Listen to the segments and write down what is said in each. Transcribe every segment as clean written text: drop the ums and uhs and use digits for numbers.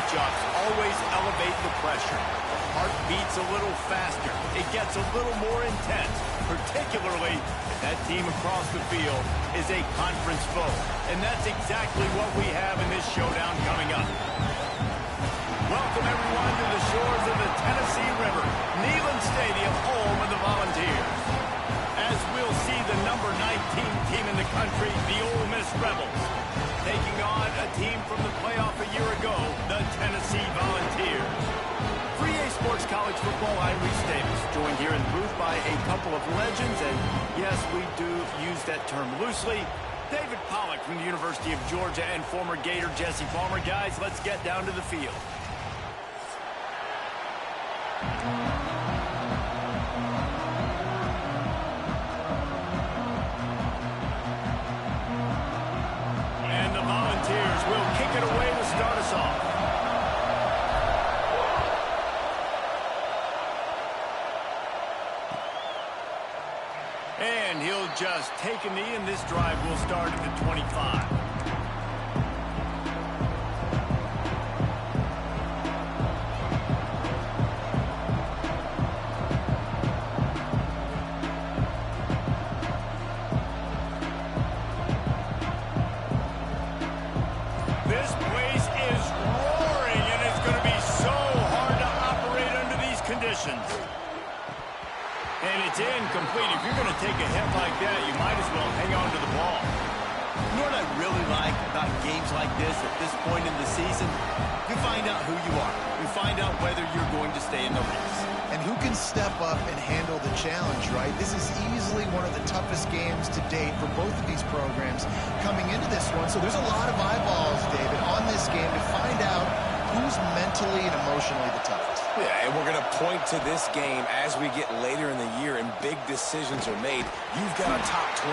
matchups always elevate the pressure. Heart beats a little faster. It gets a little more intense, particularly if that team across the field is a conference foe. And that's exactly what we have in this showdown coming up. Welcome, everyone, to the shores of the Tennessee River, Neyland Stadium, home of the Volunteers. As we'll see the number 19 team in the country, the Ole Miss Rebels, taking on a team from the playoff a year ago, the Tennessee Volunteers. 3A Sports College Football, I'm Reese Davis, joined here in the booth by a couple of legends, and yes, we do use that term loosely. David Pollack from the University of Georgia and former Gator Jesse Palmer. Guys, let's get down to the field. And the Volunteers will kick it away to start us off. And he'll just take a knee, and this drive will start at the 25. This place is roaring, and it's going to be so hard to operate under these conditions. And it's incomplete. If you're going to take a hit like that, you might as well hang on to the ball. You know what I really like about games like this at this point in the season? You find out who you are. You find out whether you're going to stay in the race. And who can step up and handle the challenge, right? This is easily one of the toughest games to date for both of these programs coming into this one. So there's a lot of eyeballs, David, on this game to find out who's mentally and emotionally the toughest. Yeah, and we're going to point to this game as we get later in the year and big decisions are made. You've got a top 25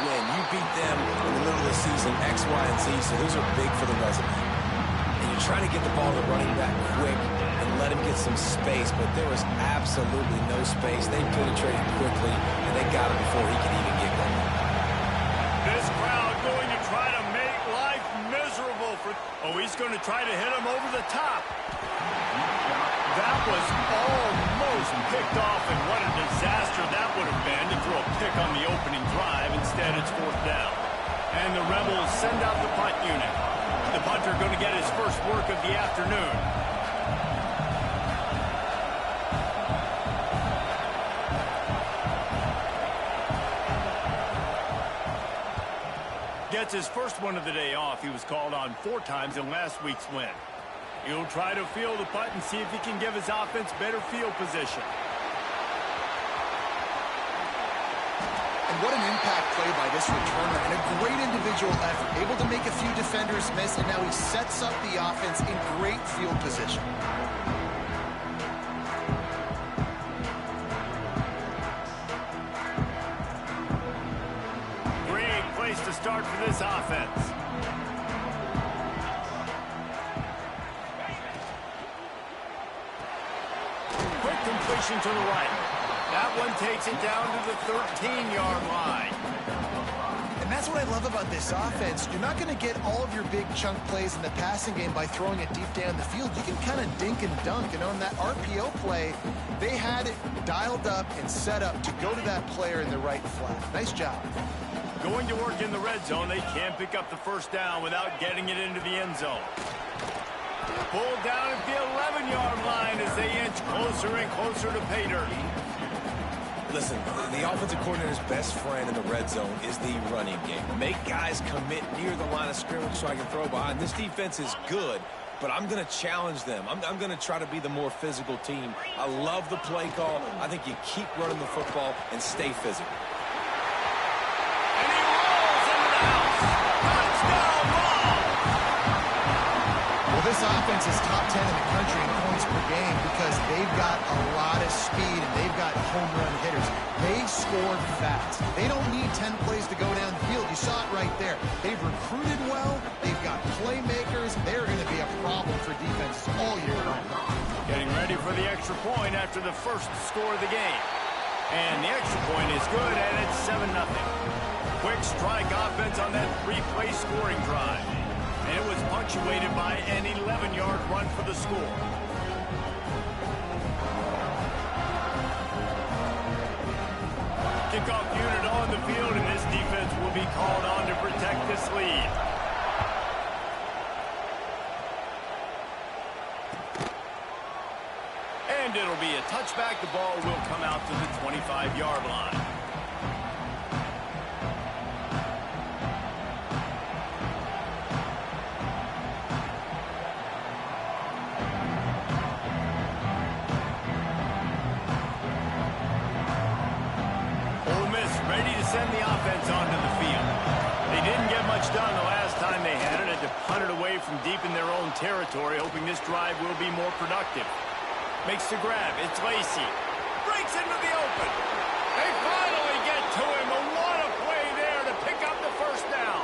win. You beat them in the middle of the season, X, Y, and Z, so those are big for the resume. And you're trying to get the ball to running back quick and let him get some space, but there was absolutely no space. They penetrated quickly, and they got him before he could even get going. This crowd going to try to make life miserable for... Oh, he's going to try to hit him over the top. That was almost picked off, and what a disaster that would have been to throw a pick on the opening drive. Instead, it's fourth down. And the Rebels send out the punt unit. The punter going to get his first work of the afternoon. Gets his first one of the day off. He was called on 4 times in last week's win. He'll try to field the punt and see if he can give his offense better field position. And what an impact play by this returner, and a great individual effort. Able to make a few defenders miss, and now he sets up the offense in great field position. Great place to start for this offense. Completion to the right. That one takes it down to the 13-yard line. And that's what I love about this offense. You're not going to get all of your big chunk plays in the passing game by throwing it deep down the field. You can kind of dink and dunk. And on that RPO play, they had it dialed up and set up to go to that player in the right flat. Nice job. Going to work in the red zone. They can't pick up the first down without getting it into the end zone. Pulled down at the 11-yard line as they inch closer and closer to pay dirt. Listen, the offensive coordinator's best friend in the red zone is the running game. Make guys commit near the line of scrimmage so I can throw behind. This defense is good, but I'm going to challenge them. I'm going to try to be the more physical team. I love the play call. I think you keep running the football and stay physical. And he rolls into the house. Touchdown ball! Well, this offense is top 10 in the country in points per game because they've got a lot of speed and they've got home run hitters. They scored fast. They don't need 10 plays to go down the field. You saw it right there. They've recruited well. They've got playmakers. They're going to be a problem for defenses all year long. Getting ready for the extra point after the first score of the game. And the extra point is good, and it's 7-0. Quick strike offense on that 3-play scoring drive. And it was punctuated by an 11-yard run for the score. Kickoff unit on the field, and this defense will be called on to protect this lead. And it'll be a touchback. The ball will come out to the 25-yard line. Ready to send the offense onto the field. They didn't get much done the last time they had it. Had to punt it away from deep in their own territory, hoping this drive will be more productive. Makes the grab. It's Lacy. Breaks into the open. They finally get to him. A what a play there to pick up the first down.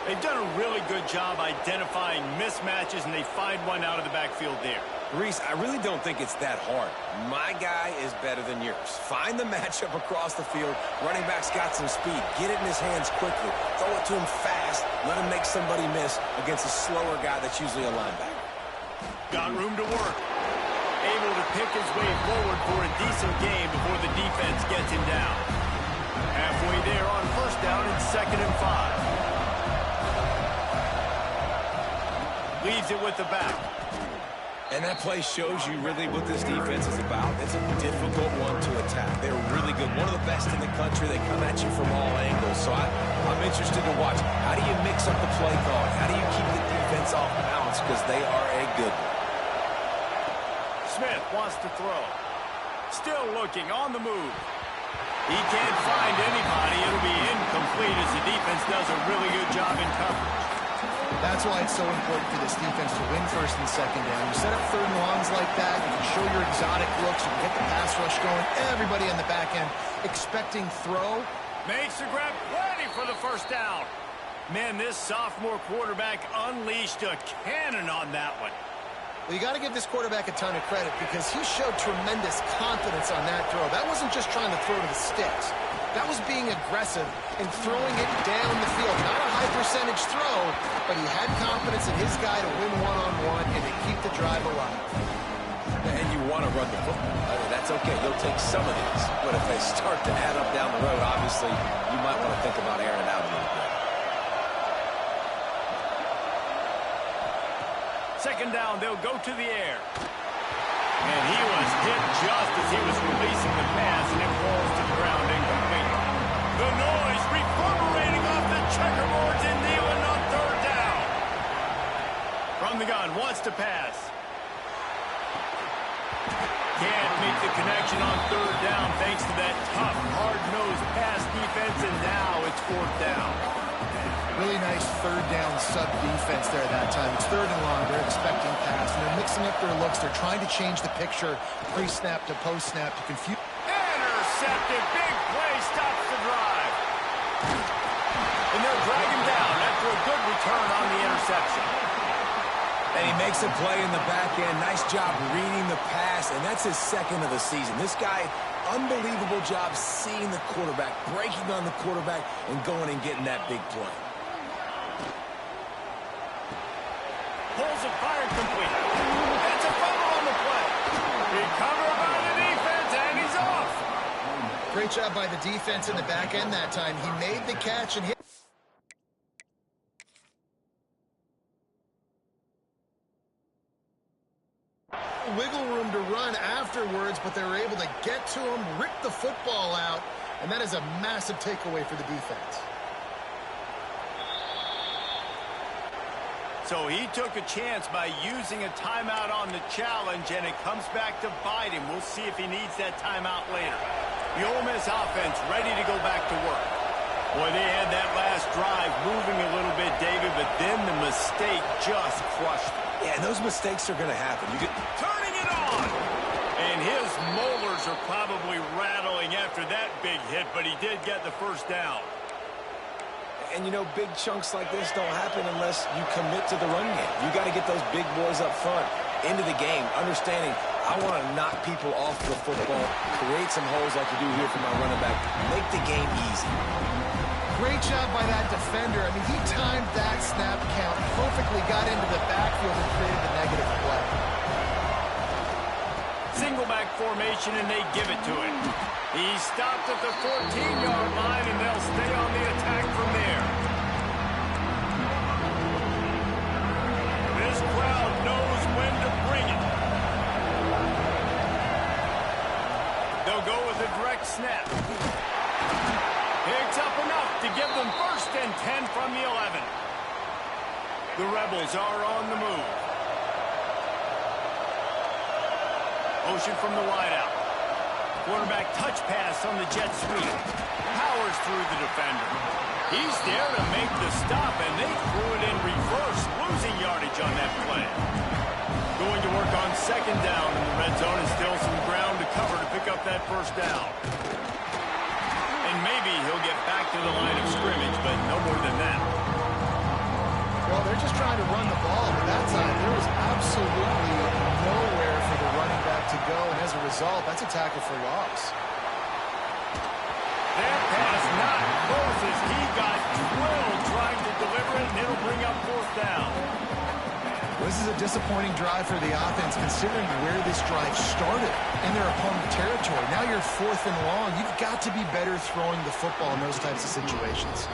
They've done a really good job identifying mismatches, and they find one out of the backfield there. Reese, I really don't think it's that hard. My guy is better than yours. Find the matchup across the field. Running back's got some speed. Get it in his hands quickly. Throw it to him fast. Let him make somebody miss against a slower guy that's usually a linebacker. Got room to work. Able to pick his way forward for a decent game before the defense gets him down. Halfway there on first down and 2nd and 5. Leaves it with the back. And that play shows you really what this defense is about. It's a difficult one to attack. They're really good. One of the best in the country. They come at you from all angles. So I'm interested to watch. How do you mix up the play calling? How do you keep the defense off balance? Because they are a good one. Smith wants to throw. Still looking on the move. He can't find anybody. It'll be incomplete as the defense does a really good job in coverage. That's why it's so important for this defense to win 1st and 2nd down. You set up 3rd and longs like that, you can show your exotic looks, you can get the pass rush going, everybody on the back end expecting throw. Makes the grab, ready for the first down. Man, this sophomore quarterback unleashed a cannon on that one. Well, you got to give this quarterback a ton of credit because he showed tremendous confidence on that throw. That wasn't just trying to throw to the sticks. That was being aggressive and throwing it down the field. Not a high percentage throw, but he had confidence in his guy to win one-on-one and to keep the drive alive. And you want to run the football. I mean, that's okay. You'll take some of these. But if they start to add up down the road, obviously, you might want to think about airing it out a little bit. 2nd down, they'll go to the air. And he was hit just as he was releasing the pass, and it falls to the ground incomplete. The noise reverberating off the checkerboards and Nealon on 3rd down. From the gun, wants to pass. Can't make the connection on 3rd down thanks to that tough, hard-nosed pass defense, and now it's 4th down. Really nice 3rd down sub-defense there at that time. It's 3rd and long. They're expecting pass, and they're mixing up their looks. They're trying to change the picture pre-snap to post-snap to confuse. Intercepted. Big play stops the drive. And they'll drag him down after a good return on the interception. And he makes a play in the back end. Nice job reading the pass, and that's his 2nd of the season. This guy, unbelievable job seeing the quarterback, breaking on the quarterback, and going and getting that big play. Pulls it, fired complete. It's a fumble on the play. Recovered by the defense, and he's off. Great job by the defense in the back end that time. He made the catch and hit. Wiggle room to run afterwards, but they were able to get to him, rip the football out, and that is a massive takeaway for the defense. So he took a chance by using a timeout on the challenge, and it comes back to bite him. We'll see if he needs that timeout later. The Ole Miss offense ready to go back to work. Boy, they had that last drive moving a little bit, David, but then the mistake just crushed them. Yeah, and those mistakes are going to happen. Turning it on! And his molars are probably rattling after that big hit, but he did get the first down. And, you know, big chunks like this don't happen unless you commit to the run game. You got to get those big boys up front into the game, understanding I want to knock people off the football, create some holes like you do here for my running back, make the game easy. great job by that defender. I mean, he timed that snap count perfectly, got into the backfield and created the negative play. Single back formation, and they give it to him. He stopped at the 14-yard line, and they'll stay on the attack from there. This crowd knows when to bring it. They'll go with a direct snap. Picks up enough to give them 1st and 10 from the 11. The Rebels are on the move. Motion from the wideout. Quarterback touch pass on the jet sweep. Powers through the defender. He's there to make the stop, and they threw it in reverse, losing yardage on that play. Going to work on 2nd down in the red zone, and still some ground to cover to pick up that 1st down. And maybe he'll get back to the line of scrimmage, but no more than that. Well, they're just trying to run the ball, but that time there was absolutely nowhere for the running back to go, and as a result, that's a tackle for loss. That pass not close as he got drilled trying to deliver it, and it'll bring up 4th down. This is a disappointing drive for the offense, considering where this drive started in their opponent territory. Now you're 4th and long. You've got to be better throwing the football in those types of situations.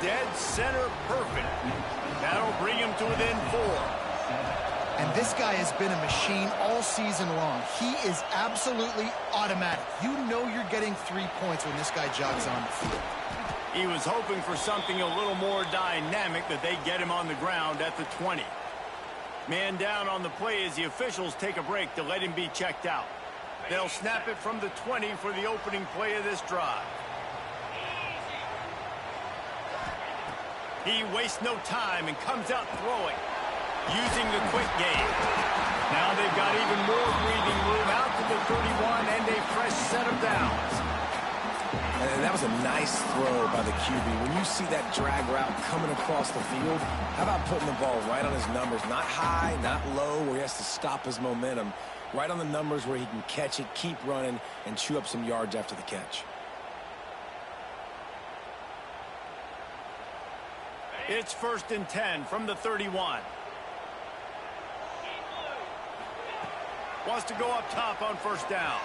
Dead center perfect. That'll bring him to within 4. And this guy has been a machine all season long. He is absolutely automatic. You know you're getting 3 points when this guy jogs on the field. He was hoping for something a little more dynamic, that they get him on the ground at the 20. Man down on the play as the officials take a break to let him be checked out. They'll snap it from the 20 for the opening play of this drive. He wastes no time and comes out throwing, using the quick game. Now they've got even more breathing room out to the 31 and a fresh set of downs. And that was a nice throw by the QB. When you see that drag route coming across the field, how about putting the ball right on his numbers? Not high, not low, where he has to stop his momentum. Right on the numbers where he can catch it, keep running, and chew up some yards after the catch. It's 1st and 10 from the 31. Wants to go up top on 1st down.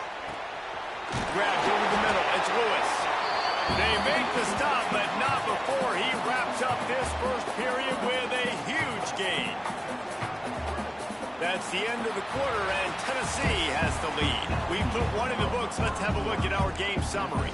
Grabbed over the middle. It's Lewis. They make the stop, but not before he wraps up this 1st period with a huge gain. That's the end of the quarter, and Tennessee has the lead. We put one in the books. Let's have a look at our game summary.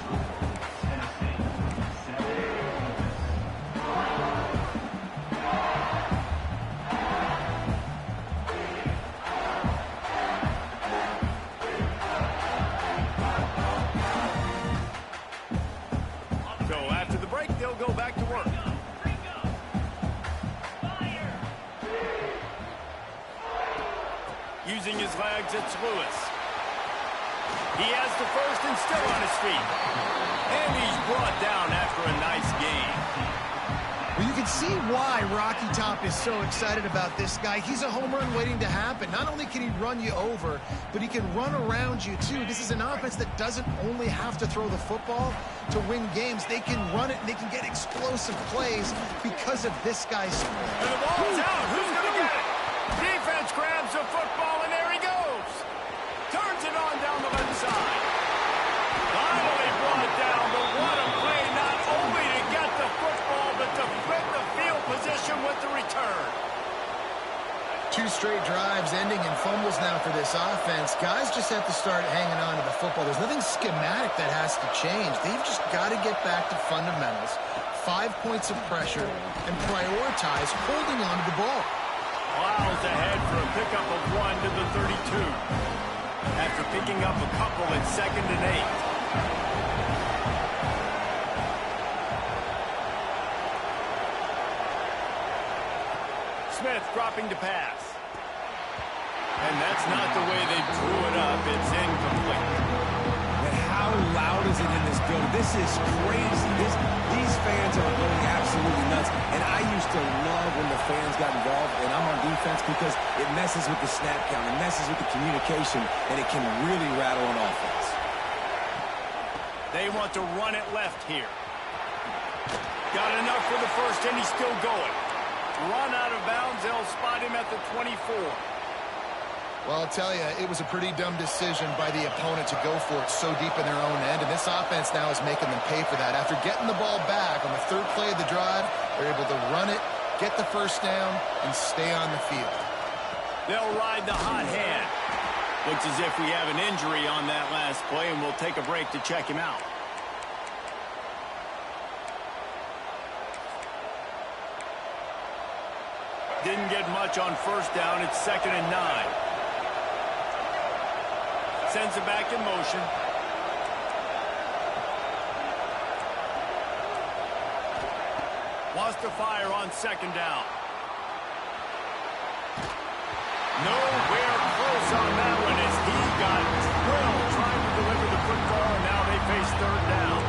Go back to work. Using his legs, it's Lewis. He has the 1st and still on his feet. And he's brought down after a nice game. Well, you can see why Rocky Top is so excited about this guy. He's a home run waiting to happen. Not only can he run you over, but he can run around you, too. This is an offense that doesn't only have to throw the football to win games. They can run it, and they can get explosive plays because of this guy's speed. And the ball's out. Who's going to get it? Defense grabs the football, and there he goes. Turns it on down the left side. Finally brought down, but what a play, not only to get the football, but to flip the field position with the return. 2 straight drives ending in fumbles now for this offense. Guys just have to start hanging on to the football. There's nothing schematic that has to change. They've just got to get back to fundamentals, 5 points of pressure, and prioritize holding on to the ball. Miles ahead for a pickup of 1 to the 32. After picking up a couple at 2nd and 8. Smith dropping to pass. And that's not the way they drew it up. It's incomplete. And how loud is it in this building? This is crazy. These fans are going absolutely nuts. And I used to love when the fans got involved, and I'm on defense, because it messes with the snap count. It messes with the communication, and it can really rattle an offense. They want to run it left here. for the first, and he's still going. Run out of bounds. They'll spot him at the 24. Well, I'll tell you, it was a pretty dumb decision by the opponent to go for it so deep in their own end, and this offense now is making them pay for that. After getting the ball back on the third play of the drive, they're able to run it, get the first down, and stay on the field. They'll ride the hot hand. Looks as if we have an injury on that last play, and we'll take a break to check him out. Didn't get much on first down. It's 2nd and 9. Sends it back in motion. Wants to fire on 2nd down. Nowhere close on that one as he got drilled trying to deliver the football, and now they face 3rd down.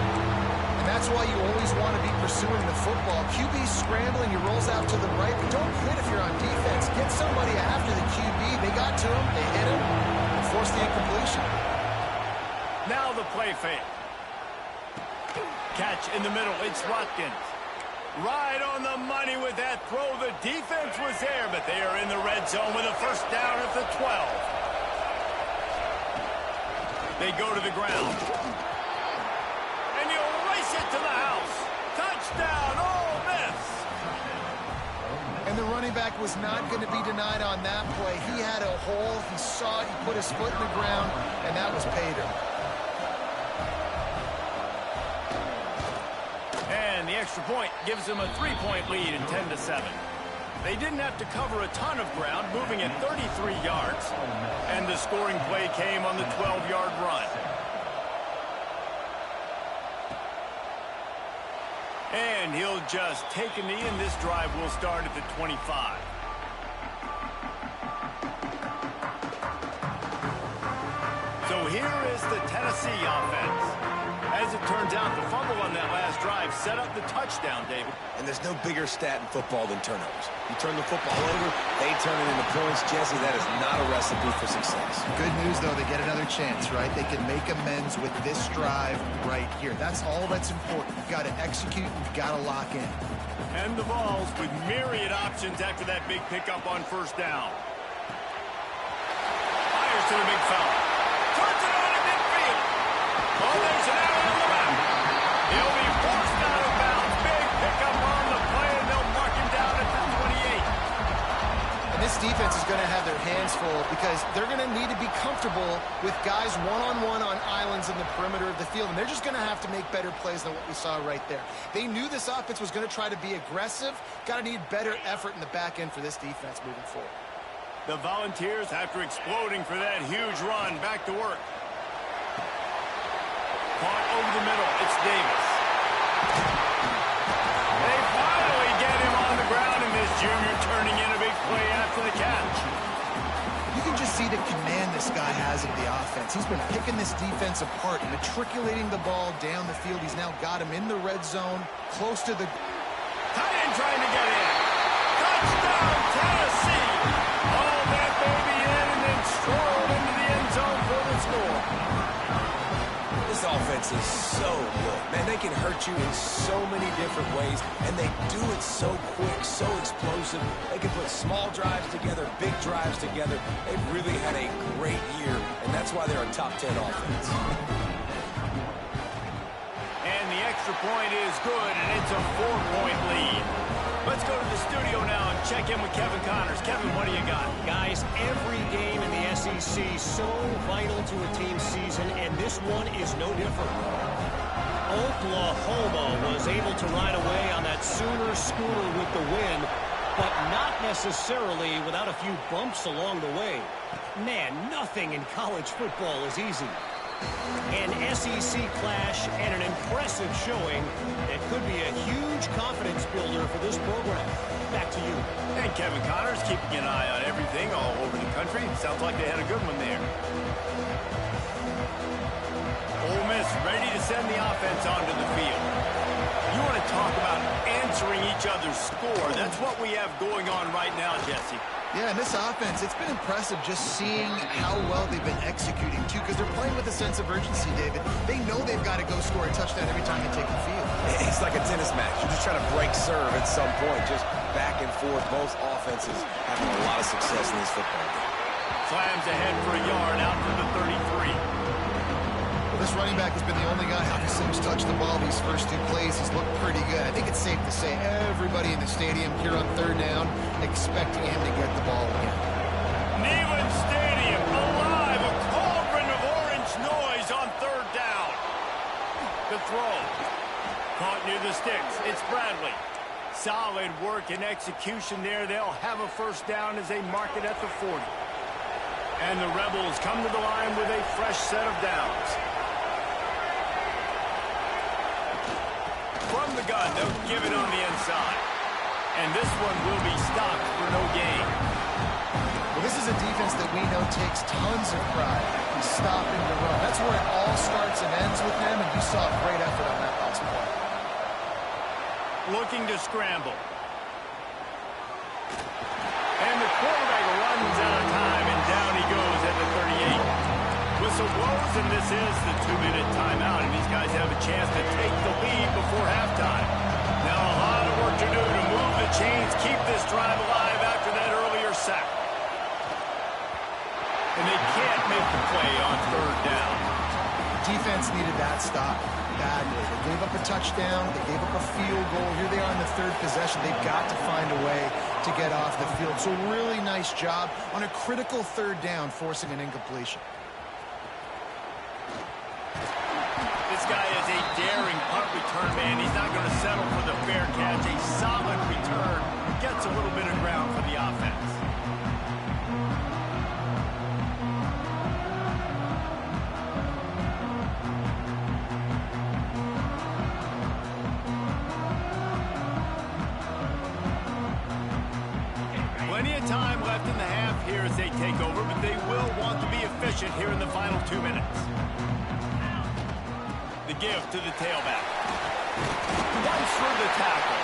And that's why you always want to be pursuing the football. QB's scrambling, he rolls out to the right, but don't quit if you're on defense. Get somebody after the QB. They got to him, they hit him, and forced the incompletion. Now the play fake. Catch in the middle. It's Watkins. Right on the money with that throw. The defense was there, but they are in the red zone with a first down at the 12. They go to the ground. And you'll race it to the house. Touchdown, Ole Miss. And the running back was not going to be denied on that play. He had a hole. He saw it. He put his foot in the ground, and that was pay dirt. And the extra point gives them a 3-point lead in 10-7. They didn't have to cover a ton of ground, moving at 33 yards. And the scoring play came on the 12-yard run. And he'll just take a knee, and this drive will start at the 25. So here is the Tennessee offense. As it turns out, the fumble on that last drive set up the touchdown, David. And there's no bigger stat in football than turnovers. You turn the football over, they turn it into points. Jesse, that is not a recipe for success. Good news, though, they get another chance, right? They can make amends with this drive right here. That's all that's important. You've got to execute, you've got to lock in. And the Vols with myriad options after that big pickup on first down. Fires to the big fella. Turns it on in midfield. Oh, there's an arrow on the back. He'll be forced out of bounds. Big pickup on the play, and they'll mark him down at the 28. And this defense is going to have their hands full because they're going to need to be comfortable with guys one-on-one on islands in the perimeter of the field, and they're just going to have to make better plays than what we saw right there. They knew this offense was going to try to be aggressive. Got to need better effort in the back end for this defense moving forward. The Volunteers, after exploding for that huge run, back to work. Caught over the middle. It's Davis. They finally get him on the ground, and this junior turning in a big play after the catch. You can just see the command this guy has of the offense. He's been picking this defense apart, matriculating the ball down the field. He's now got him in the red zone, close to the... Tight end trying to get in. Touchdown, Tennessee. All that baby in and then strolled into the end zone for the score. This offense is so good. Man, they can hurt you in so many different ways, and they do it so quick, so explosive. They can put small drives together, big drives together. They've really had a great year, and that's why they're a top 10 offense. And the extra point is good, and it's a 4-point lead. Let's go to the studio now and check in with Kevin Connors. Kevin, what do you got? Guys, every game in the SEC so vital to a team's season, and this one is no different. Oklahoma was able to ride away on that Sooner schooner with the win, but not necessarily without a few bumps along the way. Man, nothing in college football is easy. An SEC clash and an impressive showing that could be a huge confidence builder for this program. Back to you. And Kevin Connors keeping an eye on everything all over the country. Sounds like they had a good one there. Ole Miss ready to send the offense onto the field. You want to talk about answering each other's score. That's what we have going on right now, Jesse. Yeah, and this offense, it's been impressive just seeing how well they've been executing, too, because they're playing with a sense of urgency, David. They know they've got to go score a touchdown every time they take the field. It's like a tennis match. You're just trying to break serve at some point, just back and forth. Both offenses having a lot of success in this football game. Slams ahead for a yard out to the 33. Well, this running back has been the only guy obviously who's touched the ball these first 2 plays. He's looked pretty good. I think it's safe to say everybody in the stadium here on third down expecting him to get the ball again. Neyland Stadium alive, a cauldron of orange noise on third down. The throw. Caught near the sticks. It's Bradley. Solid work and execution there. They'll have a first down as they mark it at the 40. And the Rebels come to the line with a fresh set of downs. From the gun, they'll give it on the inside. And this one will be stopped for no gain. Well, this is a defense that we know takes tons of pride in stopping the run. That's where it all starts and ends with them, and you saw a great effort on that last play. Looking to scramble. And the quarterback runs out of time, and down he goes at the 38. Whistle blows, and this is the 2-minute timeout, and these guys have a chance to take the lead before halftime. Now a lot of work to do to move the chains, keep this drive alive after that earlier sack. And they can't make the play on third down. Defense needed that stop badly. They gave up a touchdown. They gave up a field goal. Here they are in the third possession. They've got to find a way to get off the field. So really nice job on a critical third down, forcing an incompletion. This guy is a daring punt return man. He's not going to settle for the fair catch. A solid return. Gets a little bit of ground for the offense. Plenty of time left in the half here as they take over, but they will want to be efficient here in the final 2 minutes. The give to the tailback. Runs through the tackle.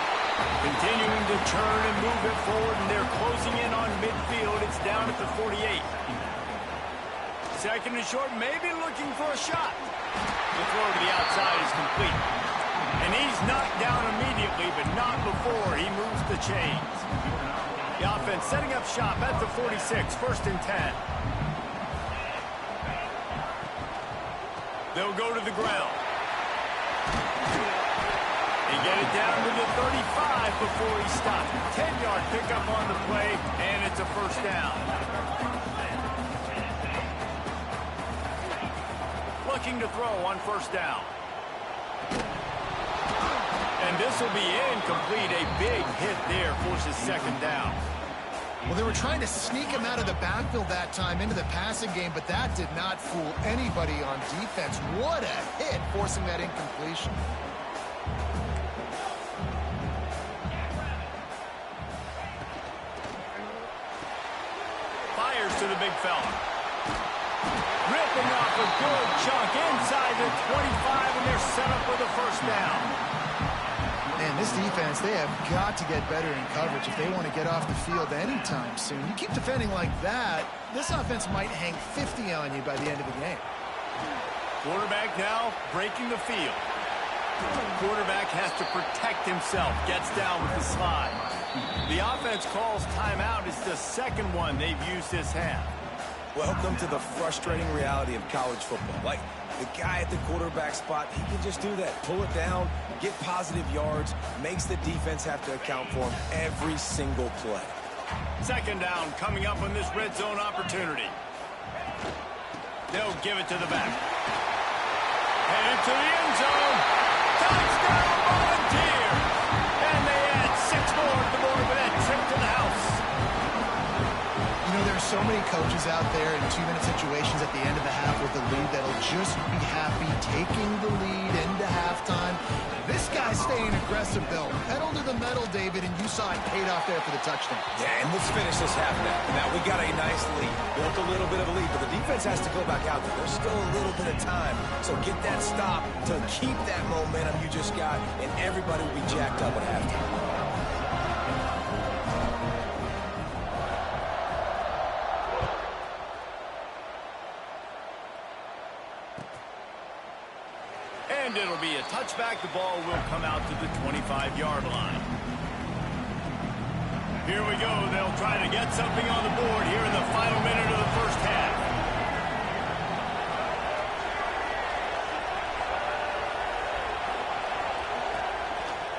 Continuing to churn and move it forward, and they're closing in on midfield. It's down at the 48. Second and short, maybe looking for a shot. The throw to the outside is complete. And he's knocked down immediately, but not before he moves the chains. The offense setting up shop at the 46, first and 10. They'll go to the ground. They get it down to the 35 before he stops. 10-yard pickup on the play, and it's a first down. Looking to throw on first down. And this will be incomplete. A big hit there forces second down. Well, they were trying to sneak him out of the backfield that time into the passing game, but that did not fool anybody on defense. What a hit, forcing that incompletion. Fires to the big fella. Ripping off a good chunk inside the 25, and they're set up with a first down. Man, this defense, they have got to get better in coverage if they want to get off the field anytime soon. You keep defending like that, this offense might hang 50 on you by the end of the game. Quarterback now breaking the field. Quarterback has to protect himself. Gets down with the slide. The offense calls timeout. It's the second one they've used this half. Welcome to the frustrating reality of college football. Like, the guy at the quarterback spot, he can just do that. Pull it down, get positive yards, makes the defense have to account for him every single play. Second down coming up on this red zone opportunity. They'll give it to the back. Headed to the end zone. Touchdown, Volunteer! And they add 6 more to the board with that trip to the house. You know, there are so many coaches out there in 2-minute situations at the end of the half with the lead that'll just be happy taking the lead into halftime. This guy's staying aggressive, though. Pedal to the metal, David, and you saw it paid off there for the touchdown. Yeah, and let's finish this half now. Now, we got a nice lead. Built a little bit of a lead, but the defense has to go back out there. There's still a little bit of time. So get that stop to keep that momentum you just got, and everybody will be jacked up at halftime. it'll be a touchback. The ball will come out to the 25-yard line. Here we go. They'll try to get something on the board here in the final minute of the first half.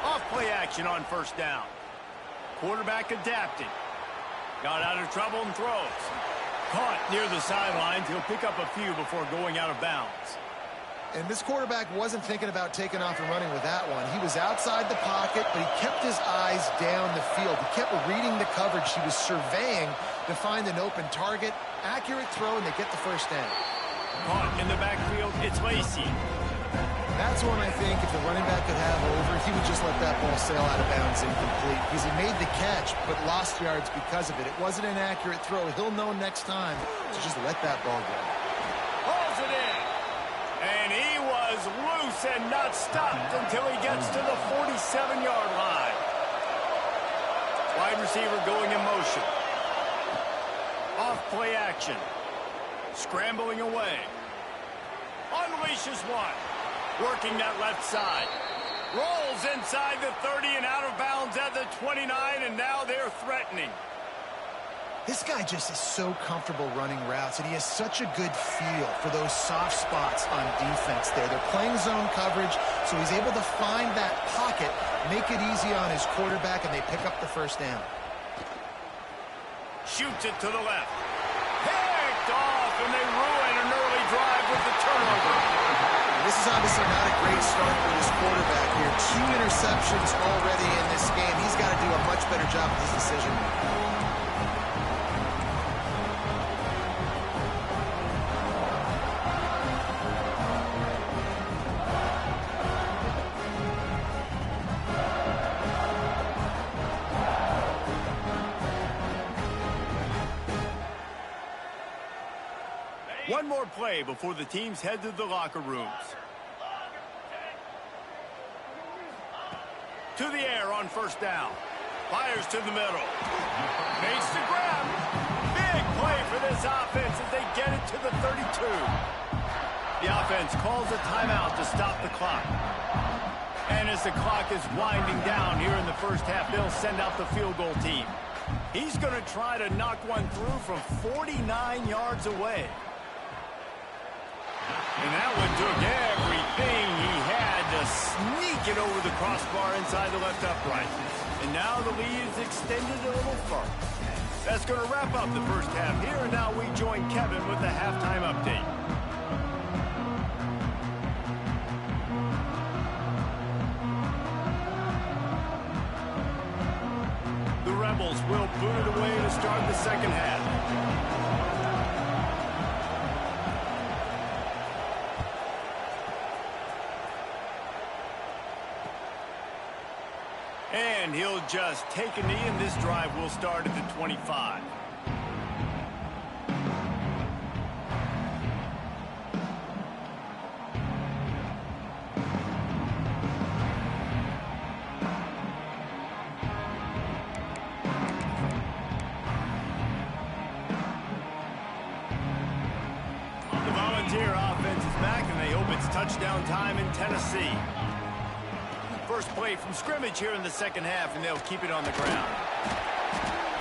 Off-play action on first down. Quarterback adapted. Got out of trouble and throws. Caught near the sidelines. He'll pick up a few before going out of bounds. And this quarterback wasn't thinking about taking off and running with that one. He was outside the pocket, but he kept his eyes down the field. He kept reading the coverage. He was surveying to find an open target. Accurate throw, and they get the first down. Caught in the backfield. It's Lacey. That's one I think if the running back could have over, he would just let that ball sail out of bounds incomplete because he made the catch but lost yards because of it. It wasn't an accurate throw. He'll know next time to just let that ball go. Pulls it in. And he was loose and not stopped until he gets to the 47-yard line. Wide receiver going in motion. Off play action. Scrambling away. Unleashes one. Working that left side. Rolls inside the 30 and out of bounds at the 29, and now they're threatening. This guy just is so comfortable running routes, and he has such a good feel for those soft spots on defense there. They're playing zone coverage, so he's able to find that pocket, make it easy on his quarterback, and they pick up the first down. Shoots it to the left. Picked off, and they ruin an early drive with the turnover. This is obviously not a great start for this quarterback here. 2 interceptions already in this game. He's got to do a much better job with his decision. One more play before the teams head to the locker rooms. To the air on first down. Fires to the middle. Makes the grab. Big play for this offense as they get it to the 32. The offense calls a timeout to stop the clock. And as the clock is winding down here in the first half, they'll send out the field goal team. He's going to try to knock one through from 49 yards away. And that one took everything he had to sneak it over the crossbar inside the left upright. And now the lead is extended a little further. That's going to wrap up the first half here. And now we join Kevin with the halftime update. The Rebels will boot it away to start the second half. And he'll just take a knee, and this drive will start at the 25. The Volunteer offense is back, and they hope it's touchdown time in Tennessee. First play from scrimmage here in the second half, and they'll keep it on the ground.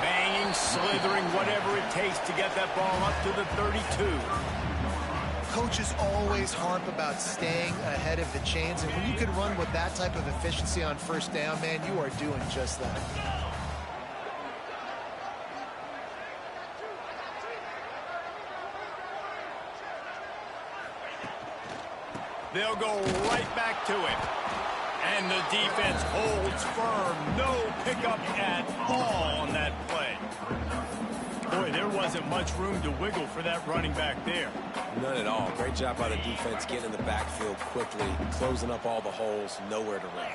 Banging, slithering, whatever it takes to get that ball up to the 32. Coaches always harp about staying ahead of the chains, and when you can run with that type of efficiency on first down, man, you are doing just that. They'll go right back to it. And the defense holds firm. No pickup at all on that play. Boy, there wasn't much room to wiggle for that running back there. None at all. Great job by the defense getting in the backfield quickly, closing up all the holes, nowhere to run.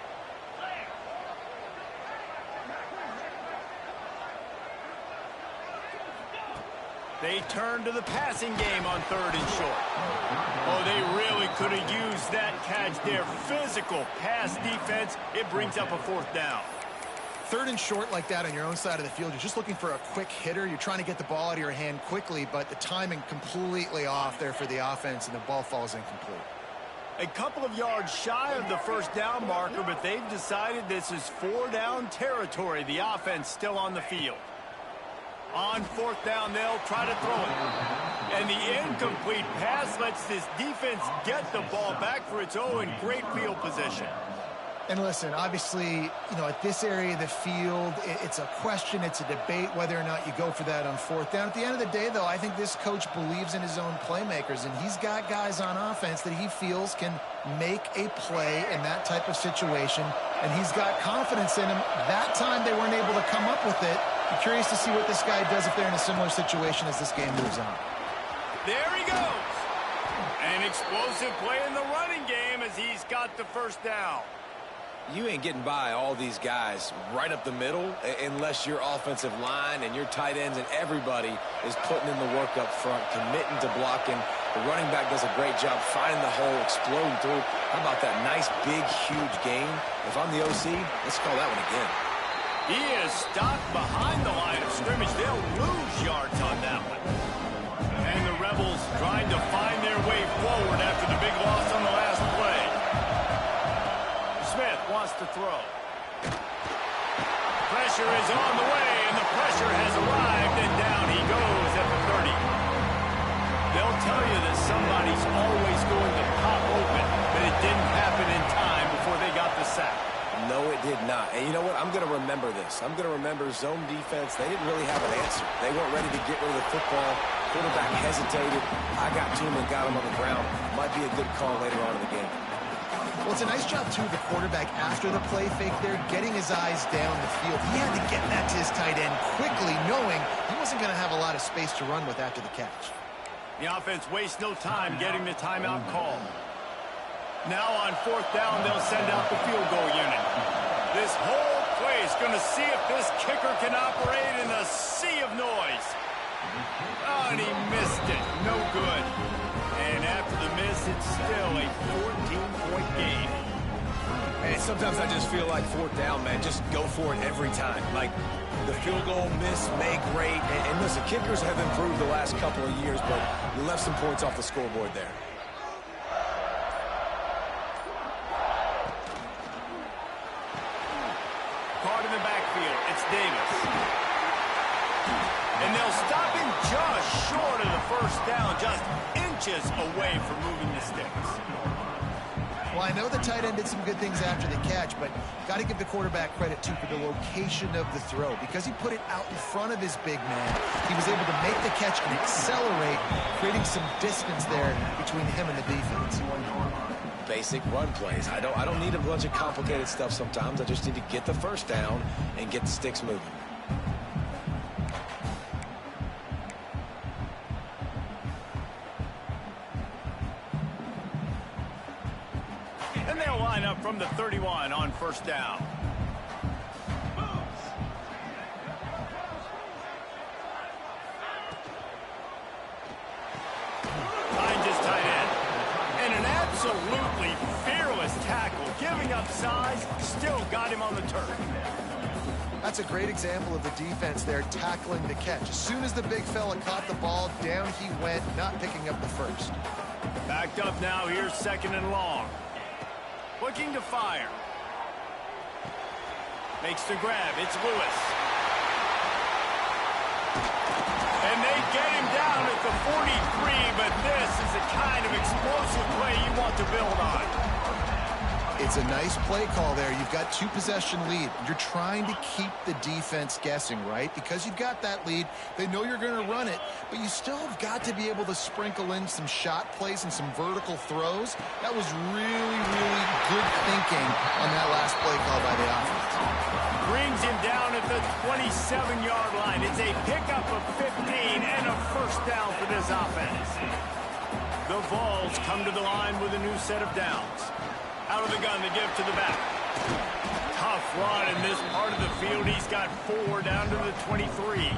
They turn to the passing game on 3rd and short. Oh, they really could have used that catch there. Physical pass defense. It brings up a 4th down. 3rd and short like that on your own side of the field. You're just looking for a quick hitter. You're trying to get the ball out of your hand quickly, but the timing completely off there for the offense, and the ball falls incomplete. A couple of yards shy of the first down marker, but they've decided this is 4-down territory. The offense still on the field. On 4th down, they'll try to throw it. And the incomplete pass lets this defense get the ball back for its own great field position. And listen, obviously, at this area of the field, it's a question, it's a debate whether or not you go for that on 4th down. At the end of the day, though, I think this coach believes in his own playmakers, and he's got guys on offense that he feels can make a play in that type of situation, and he's got confidence in him. That time they weren't able to come up with it. I'm curious to see what this guy does if they're in a similar situation as this game moves on. There he goes. An explosive play in the running game as he's got the first down. You ain't getting by all these guys right up the middle unless your offensive line and your tight ends and everybody is putting in the work up front, committing to blocking. The running back does a great job finding the hole, exploding through. How about that nice, big, huge gain? If I'm the OC, let's call that one again. He is stopped behind the line of scrimmage. They'll lose yards on that one. And the Rebels trying to find their way forward after the big loss on the last play. Smith wants to throw. Pressure is on the way, and the pressure has arrived, and down he goes at the 30. They'll tell you that somebody's always going to pop open, but it didn't happen in time before they got the sack. No, it did not. And you know what? I'm going to remember this. I'm going to remember zone defense. They didn't really have an answer. They weren't ready to get rid of the football. Quarterback hesitated. I got to him and got him on the ground. Might be a good call later on in the game. Well, it's a nice job, too, of the quarterback after the play fake there, getting his eyes down the field. He had to get that to his tight end quickly, knowing he wasn't going to have a lot of space to run with after the catch. The offense wastes no time getting the timeout call. Now on 4th down, they'll send out the field goal unit. This whole play is going to see if this kicker can operate in a sea of noise. Oh, and he missed it. No good. And after the miss, it's still a 14-point game. And sometimes I just feel like 4th down, man, just go for it every time. Like the field goal miss, make great. And listen, kickers have improved the last couple of years, but we left some points off the scoreboard there. Caught in the backfield. It's Davis. And they'll stop him just short of the first down, just inches away from moving the sticks. Well, I know the tight end did some good things after the catch, but got to give the quarterback credit, too, for the location of the throw. Because he put it out in front of his big man, he was able to make the catch and accelerate, creating some distance there between him and the defense. Basic run plays. I don't need a bunch of complicated stuff sometimes. I just need to get the first down and get the sticks moving. And they'll line up from the 31 on 1st down. Finds his tight end. And an absolutely fearless tackle. Giving up size, still got him on the turf. That's a great example of the defense there tackling the catch. As soon as the big fella caught the ball, down he went, not picking up the first. Backed up now, here's 2nd and long. Looking to fire. Makes the grab, it's Lewis. And they get him down at the 43, but this is the kind of explosive play you want to build on. It's a nice play call there. You've got 2-possession lead. You're trying to keep the defense guessing, right? Because you've got that lead. They know you're going to run it, but you still have got to be able to sprinkle in some shot plays and some vertical throws. That was really, really good thinking on that last play call by the offense. Brings him down at the 27-yard line. It's a pickup of 15 and a first down for this offense. The Vols come to the line with a new set of downs. Out of the gun to give to the back. Tough run in this part of the field. He's got 4 down to the 23.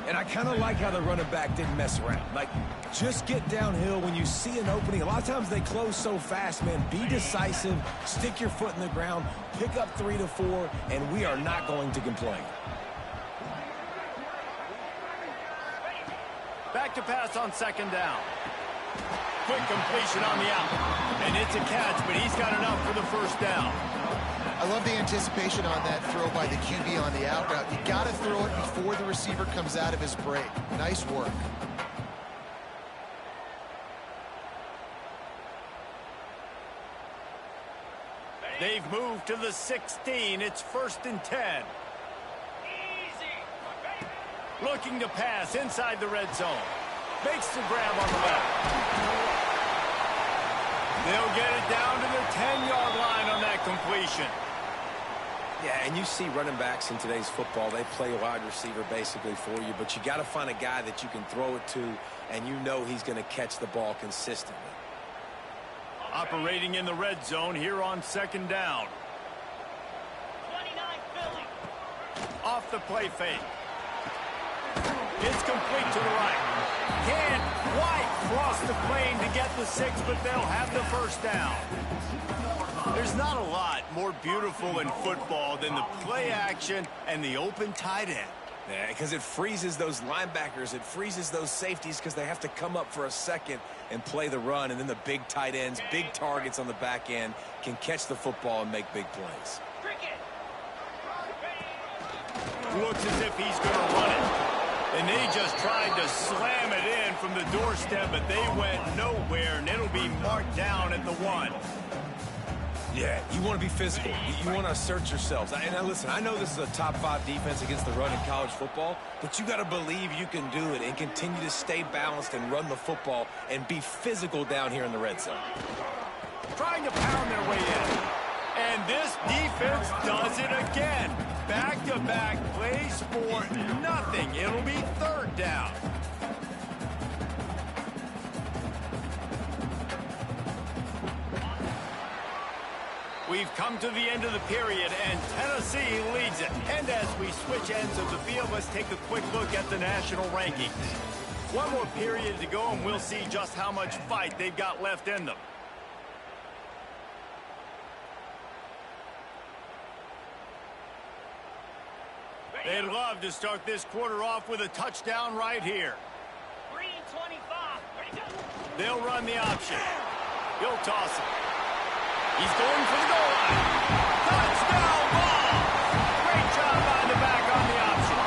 And I kind of like how the running back didn't mess around. Like, just get downhill when you see an opening. A lot of times they close so fast, man. Be decisive. Stick your foot in the ground. Pick up 3 to 4, and we are not going to complain. Back to pass on 2nd down. quick completion on the out. And it's a catch, but he's got enough for the first down. I love the anticipation on that throw by the QB on the out route. You got to throw it before the receiver comes out of his break. Nice work. They've moved to the 16. It's 1st and 10. Looking to pass inside the red zone. Makes the grab on the left. They'll get it down to the 10-yard line on that completion. Yeah, and you see running backs in today's football, they play wide receiver basically for you, but you got to find a guy that you can throw it to, and you know he's going to catch the ball consistently. Operating in the red zone here on 2nd down. 29 Philly. Off the play fake. It's complete to the right. Can't quite cross the plane to get the 6, but they'll have the first down. There's not a lot more beautiful in football than the play action and the open tight end. Yeah, because it freezes those linebackers. It freezes those safeties because they have to come up for a second and play the run. And then the big tight ends, big targets on the back end can catch the football and make big plays. Looks as if he's going to run it. And they just tried to slam it in from the doorstep, but they went nowhere, and it'll be marked down at the 1. Yeah, you want to be physical. You want to assert yourselves. And now listen, I know this is a top 5 defense against the run in college football, but you got to believe you can do it and continue to stay balanced and run the football and be physical down here in the red zone. Trying to pound their way in. And this defense does it again. Back-to-back plays for nothing. It'll be 3rd down. We've come to the end of the period, and Tennessee leads it. And as we switch ends of the field, let's take a quick look at the national rankings. One more period to go, and we'll see just how much fight they've got left in them. They'd love to start this quarter off with a touchdown right here. 3:25. They'll run the option. He'll toss it. He's going for the goal line. Touchdown ball. Great job by the back on the option.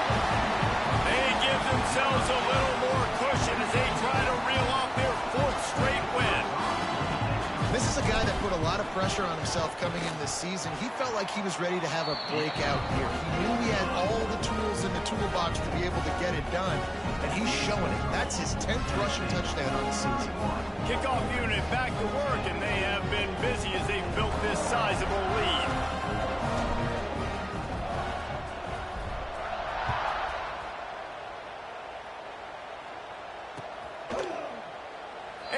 They give themselves a little more cushion as they try to reel off their 4th straight win. This is a guy that put a lot of pressure on himself coming in this season. He felt like he was ready to have a breakout year. He knew he had all the tools in the toolbox to be able to get it done, and he's showing it. That's his 10th rushing touchdown on the season. Kickoff unit back to work, and they have been busy as they built this sizable lead.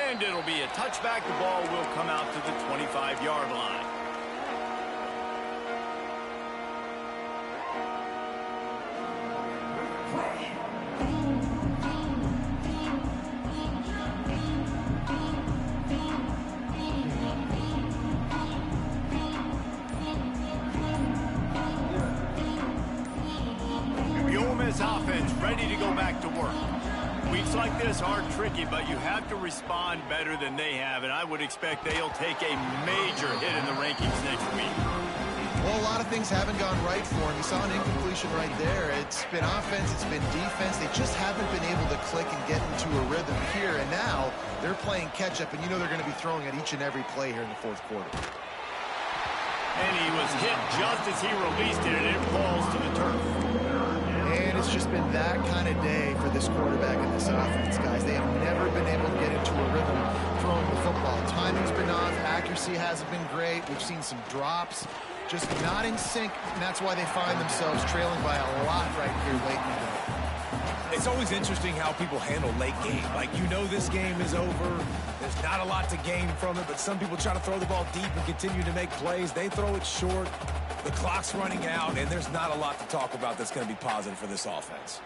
And it'll be a touchback. The ball will come out to the 25-yard line. The Ole Miss offense ready to go back to work. Weeks like this are tricky, but you have to respond better than they have, and I would expect they'll take a major hit in the rankings next week. Well, a lot of things haven't gone right for him. You saw an incompletion right there. It's been offense, it's been defense. They just haven't been able to click and get into a rhythm here, and now they're playing catch-up, and you know they're going to be throwing at each and every play here in the 4th quarter. And he was hit just as he released it, and it falls to the turf. And it's just been that kind of day for this quarterback and this offense, guys. They have never been able to get into a rhythm throwing the football. Timing's been off. Accuracy hasn't been great. We've seen some drops. Just not in sync, and that's why they find themselves trailing by a lot right here late in the game. It's always interesting how people handle late game. Like, you know this game is over. There's not a lot to gain from it, but some people try to throw the ball deep and continue to make plays. They throw it short. The clock's running out, and there's not a lot to talk about that's going to be positive for this offense.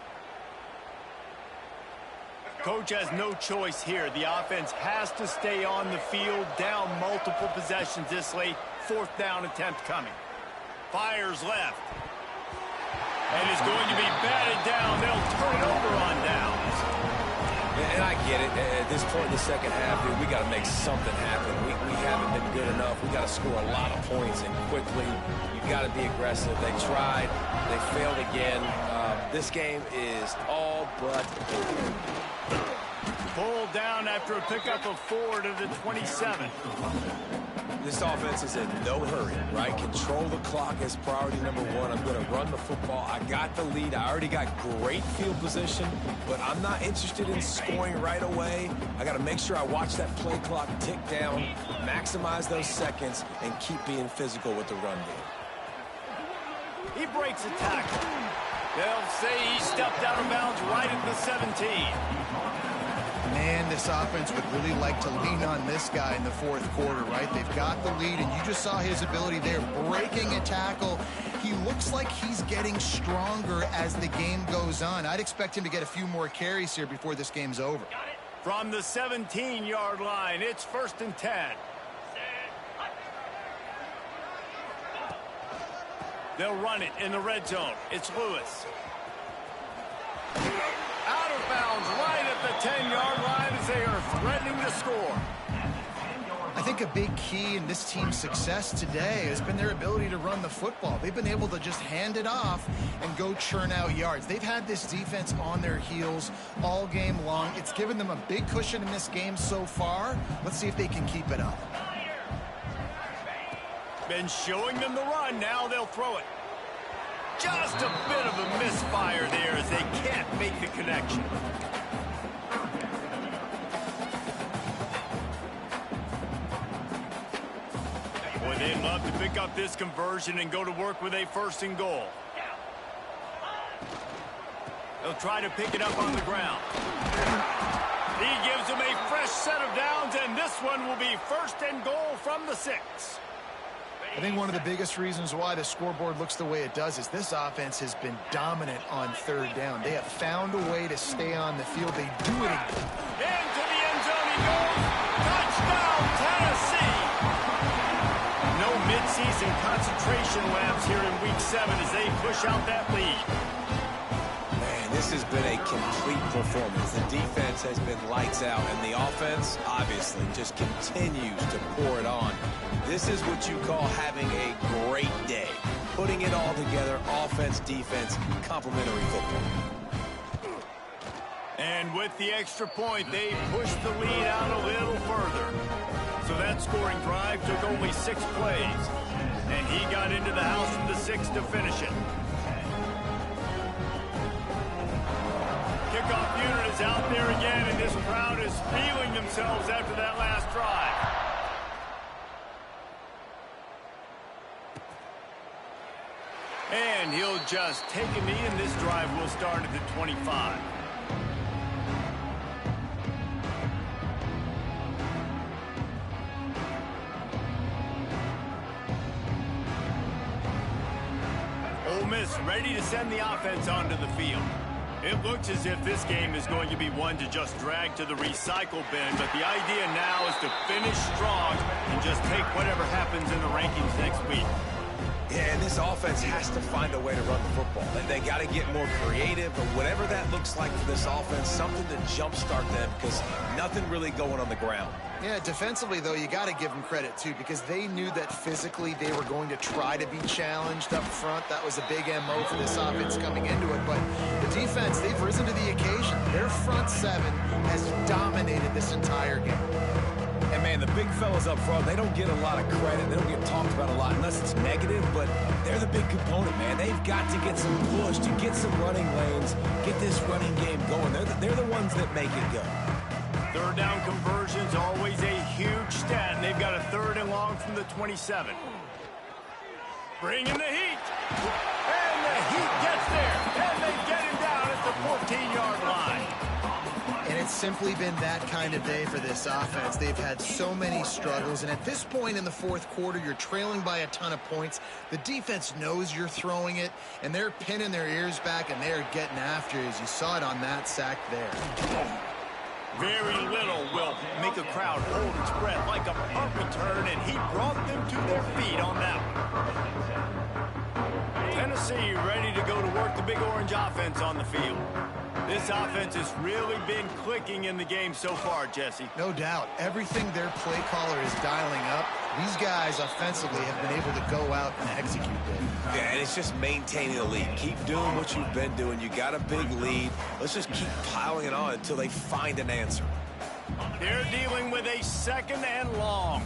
Coach has no choice here. The offense has to stay on the field, down multiple possessions this late. 4th down attempt coming. Fires left. And is going to be batted down. They'll turn it over on downs. And I get it. At this point in the second half, dude, we got to make something happen. We haven't been good enough. We got to score a lot of points and quickly. You got to be aggressive. They tried. They failed again. This game is all but over. Pulled down after a pickup of 4 to the 27. This offense is in no hurry, right? Control the clock as priority number one. I'm going to run the football. I got the lead. I already got great field position, but I'm not interested in scoring right away. I got to make sure I watch that play clock tick down, maximize those seconds, and keep being physical with the run game. He breaks a tackle. They'll say he stepped out of bounds right at the 17. Man, this offense would really like to lean on this guy in the fourth quarter, right? They've got the lead, and you just saw his ability there, breaking a tackle. He looks like he's getting stronger as the game goes on. I'd expect him to get a few more carries here before this game's over. From the 17-yard line, it's 1st and 10. They'll run it in the red zone. It's Lewis. Out of bounds right at the 10-yard line as they are threatening to score. I think a big key in this team's success today has been their ability to run the football. They've been able to just hand it off and go churn out yards. They've had this defense on their heels all game long. It's given them a big cushion in this game so far. Let's see if they can keep it up. Been showing them the run. Now they'll throw it. Just a bit of a misfire there as they can't make the connection. Boy, they'd love to pick up this conversion and go to work with a 1st and goal. They'll try to pick it up on the ground. He gives them a fresh set of downs, and this one will be 1st and goal from the 6. I think one of the biggest reasons why the scoreboard looks the way it does is this offense has been dominant on 3rd down. They have found a way to stay on the field. They do it again. Into the end zone he goes. Touchdown, Tennessee. No midseason concentration laps here in Week 7 as they push out that lead. This has been a complete performance. The defense has been lights out, and the offense, obviously, just continues to pour it on. This is what you call having a great day. Putting it all together, offense, defense, complementary football. And with the extra point, they pushed the lead out a little further. So that scoring drive took only 6 plays. And he got into the house from the 6 to finish it. Kickoff unit is out there again, and this crowd is feeling themselves after that last drive. And he'll just take a knee, and this drive will start at the 25. Ole Miss ready to send the offense onto the field. It looks as if this game is going to be one to just drag to the recycle bin, but the idea now is to finish strong and just take whatever happens in the rankings next week. Yeah, and this offense has to find a way to run the football. They got to get more creative, but whatever that looks like for this offense, something to jumpstart them because nothing really going on the ground. Yeah, defensively, though, you got to give them credit, too, because they knew that physically they were going to try to be challenged up front. That was a big MO for this offense coming into it. But the defense, they've risen to the occasion. Their front 7 has dominated this entire game. And, man, the big fellas up front, they don't get a lot of credit. They don't get talked about a lot unless it's negative, but they're the big component, man. They've got to get some push to get some running lanes, get this running game going. They're the ones that make it go. 3rd down conversion's always a huge stat, and they've got a 3rd and long from the 27. Bringing the heat. And the heat gets there, and they get him down at the 14-yard line. And it's simply been that kind of day for this offense. They've had so many struggles, and at this point in the 4th quarter, you're trailing by a ton of points. The defense knows you're throwing it, and they're pinning their ears back, and they're getting after you, as you saw it on that sack there. Very little will make a crowd hold its breath like a punt return, and he brought them to their feet on that one. Tennessee ready to go to work the Big Orange offense on the field. This offense has really been clicking in the game so far, Jesse. No doubt. Everything their play caller is dialing up, these guys offensively have been able to go out and execute it. Yeah, and it's just maintaining the lead. Keep doing what you've been doing. You got a big lead. Let's just keep piling it on until they find an answer. They're dealing with a 2nd and long.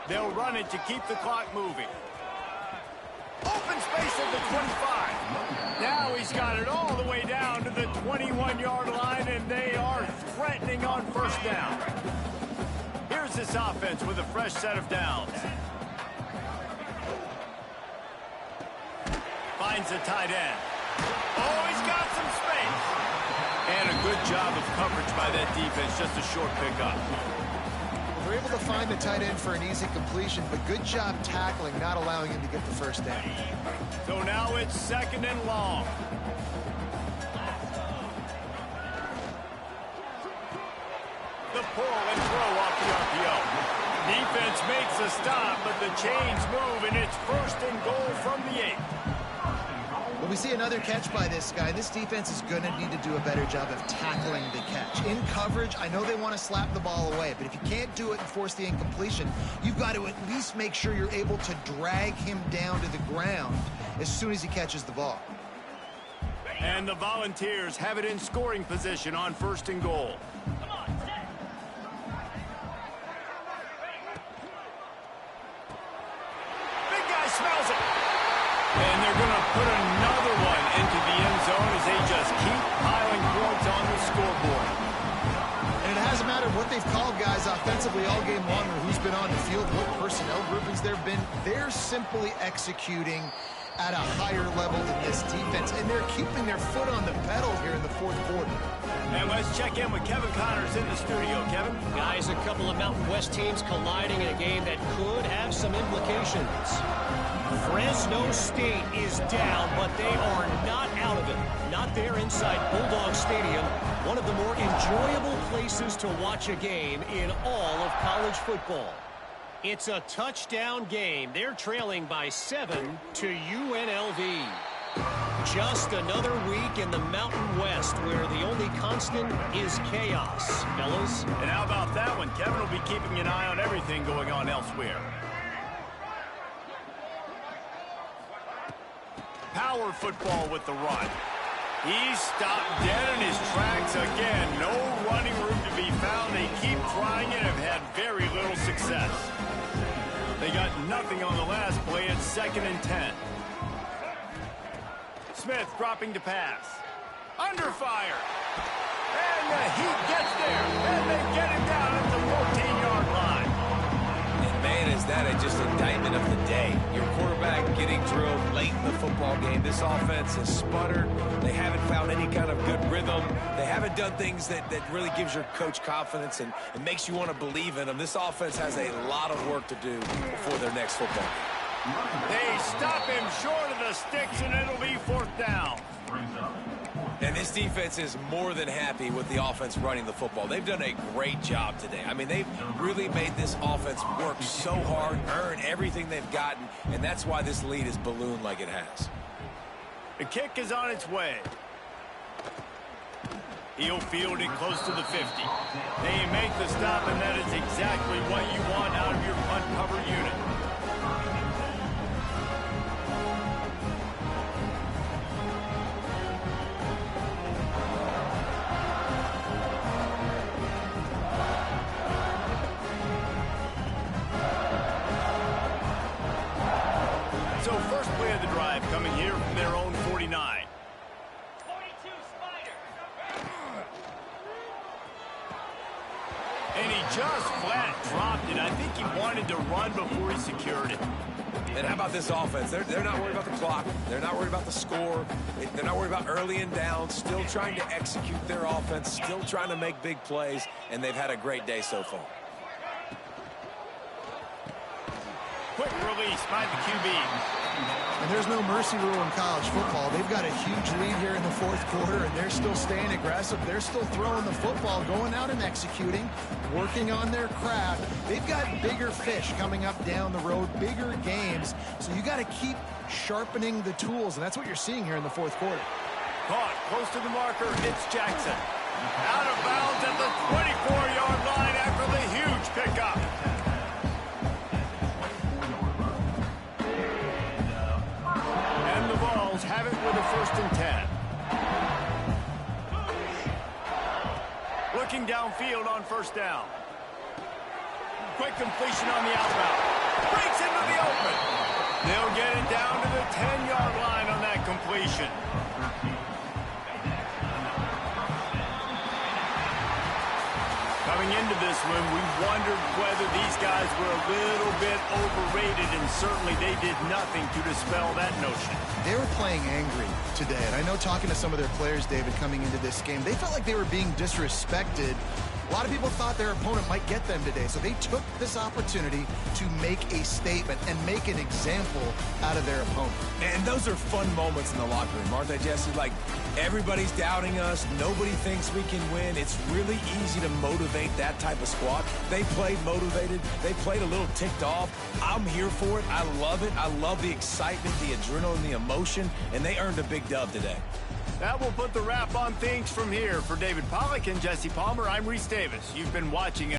They'll run it to keep the clock moving. Open space at the 25. Now he's got it all the way down to the 21-yard line, and they are threatening on 1st down. Here's this offense with a fresh set of downs. Finds the tight end. Oh, he's got some space. And a good job of coverage by that defense, just a short pickup. They're able to find the tight end for an easy completion, but good job tackling, not allowing him to get the 1st down. So now it's 2nd and long. The pull and throw off the RPO. Defense makes a stop, but the chains move, and it's 1st and goal from the 8. When we see another catch by this guy, this defense is going to need to do a better job of tackling the catch. In coverage, I know they want to slap the ball away, but if you can't do it and force the incompletion, you've got to at least make sure you're able to drag him down to the ground as soon as he catches the ball. And the Volunteers have it in scoring position on 1st and goal. Big guy smells it. And they're going to put another one into the end zone as they just keep piling points on the scoreboard. And it hasn't mattered what they've called guys offensively all game long or who's been on the field, what personnel groupings there have been. They're simply executing at a higher level than this defense, and they're keeping their foot on the pedal here in the 4th quarter. And let's check in with Kevin Connors in the studio. Kevin? Guys, a couple of Mountain West teams colliding in a game that could have some implications. Fresno State is down, but they are not out of it. Not there inside Bulldog Stadium, one of the more enjoyable places to watch a game in all of college football. It's a touchdown game. They're trailing by 7 to UNLV. Just another week in the Mountain West where the only constant is chaos, fellas. And how about that one? Kevin will be keeping an eye on everything going on elsewhere. Power football with the run. He's stopped dead in his tracks again. No running room to be found. They keep trying and have had very little success. They got nothing on the last play. It's 2nd and 10. Smith dropping to pass. Under fire. And the Heat gets there. And they get him down at the 14-yard line. And man, is that just indictment of the day. Your quarterback getting drilled late in the football game. This offense has sputtered. They haven't found any kind of good rhythm. They haven't done things that really gives your coach confidence and makes you want to believe in them. This offense has a lot of work to do before their next football game. They stop him short of the sticks, and it'll be 4th down. And this defense is more than happy with the offense running the football. They've done a great job today. I mean, they've really made this offense work so hard, earn everything they've gotten, and that's why this lead is ballooned like it has. The kick is on its way. He'll field it close to the 50. They make the stop, and that is exactly what you want out of your punt cover unit. So first play of the drive coming here from their own 49. 42 Spider. And he just flat dropped it. I think he wanted to run before he secured it. And how about this offense? They're not worried about the clock. They're not worried about the score. They're not worried about early and down. Still trying to execute their offense. Still trying to make big plays. And they've had a great day so far. Quick release by the QB. And there's no mercy rule in college football. They've got a huge lead here in the fourth quarter, and they're still staying aggressive. They're still throwing the football, going out and executing, working on their craft. They've got bigger fish coming up down the road, bigger games. So you got to keep sharpening the tools, and that's what you're seeing here in the fourth quarter. Caught close to the marker. It's Jackson. Out of bounds at the 24-yard line after the huge pickup. And the Vols have it with a 1st and 10. Looking downfield on 1st down. Quick completion on the outbound. Breaks into the open. They'll get it down to the 10-yard line on that completion. Coming into this one, we wondered whether these guys were a little bit overrated, and certainly they did nothing to dispel that notion. They were playing angry today, and I know talking to some of their players, David, coming into this game, they felt like they were being disrespected. A lot of people thought their opponent might get them today, so they took this opportunity to make a statement and make an example out of their opponent. And those are fun moments in the locker room, aren't they, Jesse? Like, everybody's doubting us. Nobody thinks we can win. It's really easy to motivate that type of squad. They played motivated. They played a little ticked off. I'm here for it. I love it. I love the excitement, the adrenaline, the emotion, and they earned a big dub today. That will put the wrap on things from here. For David Pollack and Jesse Palmer, I'm Reese Davis. You've been watching